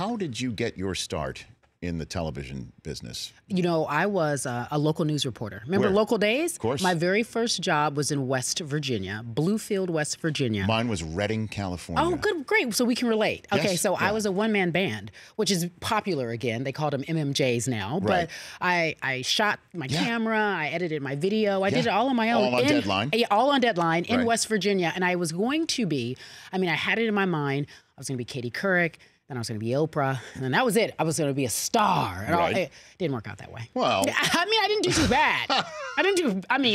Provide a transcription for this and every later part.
how did you get your start in the television business? You know, I was a local news reporter. Remember Local Days? Of course. My very first job was in West Virginia, Bluefield, West Virginia. Mine was Redding, California. Oh, good, great. So we can relate. Yes, Okay, so yeah. I was a one-man band, which is popular again. They call them MMJs now. Right. But I shot my camera, I edited my video, I did it all on my own. All on deadline. Yeah, all on deadline in Right. West Virginia. And I was going to be, I mean, I had it in my mind, I was going to be Katie Couric, then I was going to be Oprah, and then that was it. I was going to be a star. And Right. it didn't work out that way. Well. I mean, I didn't do too bad.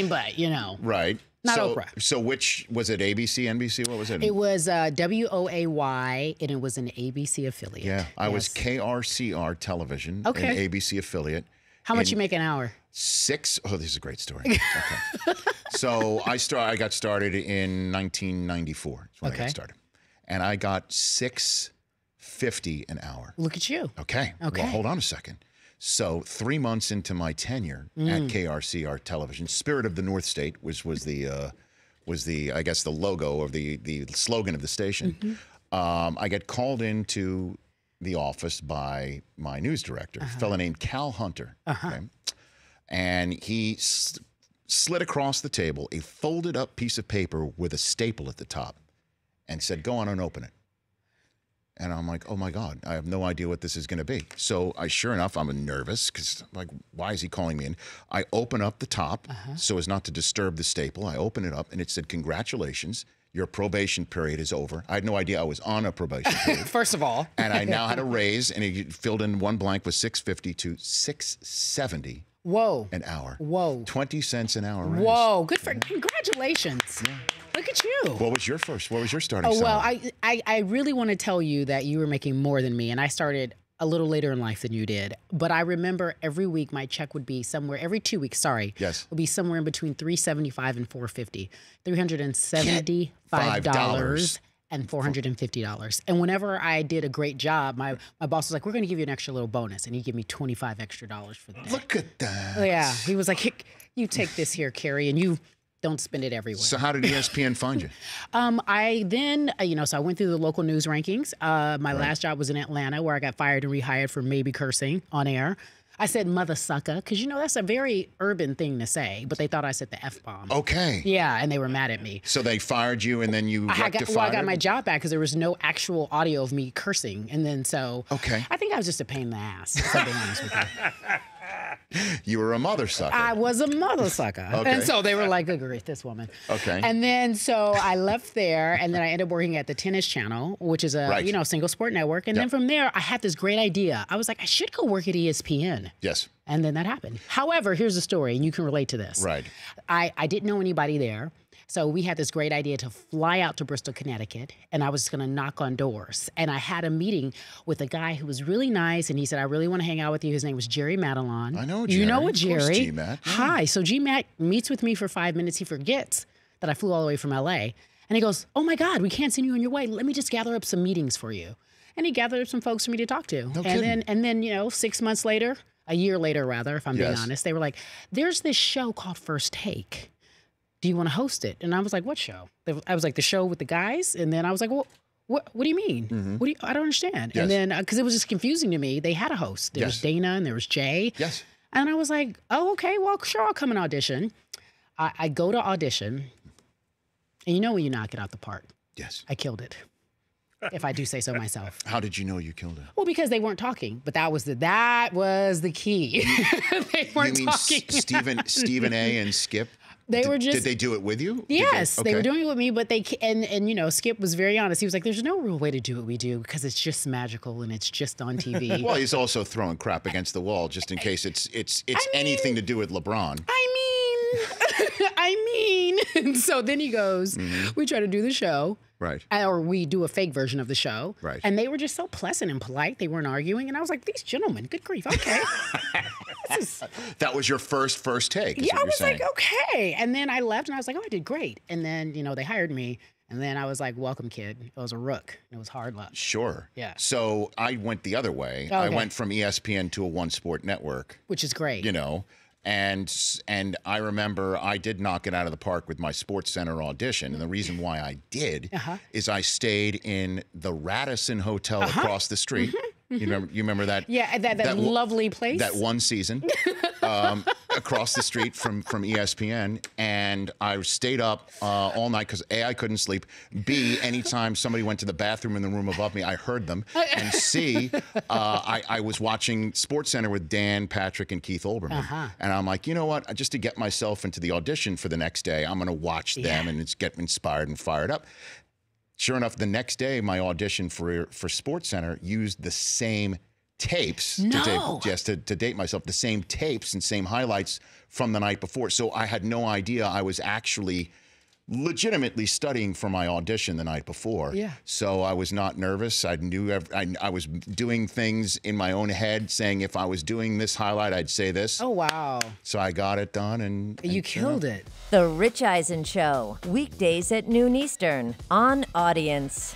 But, you know. Right. Not so, Oprah. So which, was it ABC, NBC? What was it? It was WOAY, and it was an ABC affiliate. Yeah, I was KRCR Television, an ABC affiliate. How much you make an hour? Oh, this is a great story. Okay. So I got started in 1994. That's when I got started. And I got $6.50 an hour. Look at you. Okay. Well, hold on a second. So 3 months into my tenure at KRCR Television, Spirit of the North State, which was the I guess the logo or the slogan of the station. I get called into the office by my news director, a fellow named Cal Hunter. Okay? And he slid across the table a folded up piece of paper with a staple at the top and said, "Go on and open it." And I'm like, oh my God, I have no idea what this is going to be. So sure enough, I'm nervous because like, why is he calling me in? I open up the top so as not to disturb the staple. I open it up and it said, "Congratulations, your probation period is over." I had no idea I was on a probation period. First of all. And I now had a raise, and he filled in one blank with $6.50 to $6.70. Whoa. An hour. Whoa. 20 cents an hour raise. Whoa. Good for congratulations. Yeah. Look at you. What was your starting salary? Well, I really want to tell you that you were making more than me, and I started a little later in life than you did. But I remember every week my check would be somewhere, every 2 weeks, would be somewhere in between $375 and $450. $375 and $450. And whenever I did a great job, my boss was like, "We're going to give you an extra little bonus." And he'd give me $25 extra for the day. Look at that. Yeah. He was like, "You take this here, Cari, and you don't spend it everywhere." So how did ESPN find you? I then, so I went through the local news rankings. My last job was in Atlanta, where I got fired and rehired for maybe cursing on air. I said "mother sucker" because, that's a very urban thing to say, but they thought I said the F-bomb. Okay. Yeah, and they were mad at me. So they fired you, and then you rectified I got my job back because there was no actual audio of me cursing. And then I think I was just a pain in the ass, if I'm being honest with you. You were a mother sucker. I was a mother sucker. Okay. And so they were like, "Good grief, this woman." Okay. And then so I left there, and then I ended up working at the Tennis Channel, which is a single sport network. And then from there, I had this great idea. I was like, I should go work at ESPN. Yes. And then that happened. However, here's the story, and you can relate to this. Right. I didn't know anybody there. So we had this great idea to fly out to Bristol, Connecticut, and I was just going to knock on doors. And I had a meeting with a guy who was really nice, and he said, "I really want to hang out with you." His name was Jerry Madelon. I know Jerry. You know a Jerry. Of course, G-Matt. Yeah. Hi. So G-Matt meets with me for 5 minutes. He forgets that I flew all the way from L.A. And he goes, "Oh, my God, we can't send you on your way. Let me just gather up some meetings for you." And he gathered up some folks for me to talk to. No kidding. And then 6 months later, a year later, rather, if I'm being honest, they were like, "There's this show called First Take. Do you want to host it?" And I was like, "What show?" I was like, "The show with the guys." And then I was like, "Well, what do you mean? I don't understand." Yes. And then, because it was just confusing to me, they had a host. There was Dana and there was Jay. Yes. And I was like, "Oh, okay, well, sure, I'll come and audition." I go to audition, and when you knock it out the park. Yes. I killed it, if I do say so myself. How did you know you killed it? Well, because they weren't talking, but that was the key. They weren't talking. Stephen A. and Skip? They were just. Did they do it with you? Yes, they were doing it with me, but and Skip was very honest. He was like, "There's no real way to do what we do because it's just magical and it's just on TV." Well, he's also throwing crap against the wall just in case it's anything to do with LeBron. I mean, and so then he goes, "We try to do the show." Right. Or we do a fake version of the show. Right. And they were just so pleasant and polite. They weren't arguing. And I was like, "These gentlemen, good grief, okay." That was your first take. Yeah, I was like, okay. And then I left and I was like, "Oh, I did great." And then, they hired me. And then I was like, "Welcome, kid." It was a rook. It was hard luck. Sure. Yeah. So I went the other way. Okay. I went from ESPN to a one sport network. Which is great. And I remember I did knock it out of the park with my SportsCenter audition. And the reason why I did is I stayed in the Radisson Hotel across the street. You remember that? Yeah, that lovely place. That one season across the street from ESPN, and I stayed up all night because A, I couldn't sleep. B, anytime somebody went to the bathroom in the room above me, I heard them. And C, I was watching SportsCenter with Dan, Patrick, and Keith Olbermann, and I'm like, you know what? Just to get myself into the audition for the next day, I'm going to watch them and get inspired and fired up. Sure enough, the next day, my audition for SportsCenter used the same tapes to date myself, the same tapes and same highlights from the night before. So I had no idea I was actually legitimately studying for my audition the night before. Yeah. So I was not nervous. I knew I was doing things in my own head, saying if I was doing this highlight, I'd say this. Oh, wow. So I got it done, and you killed it. The Rich Eisen Show, weekdays at noon Eastern on Audience.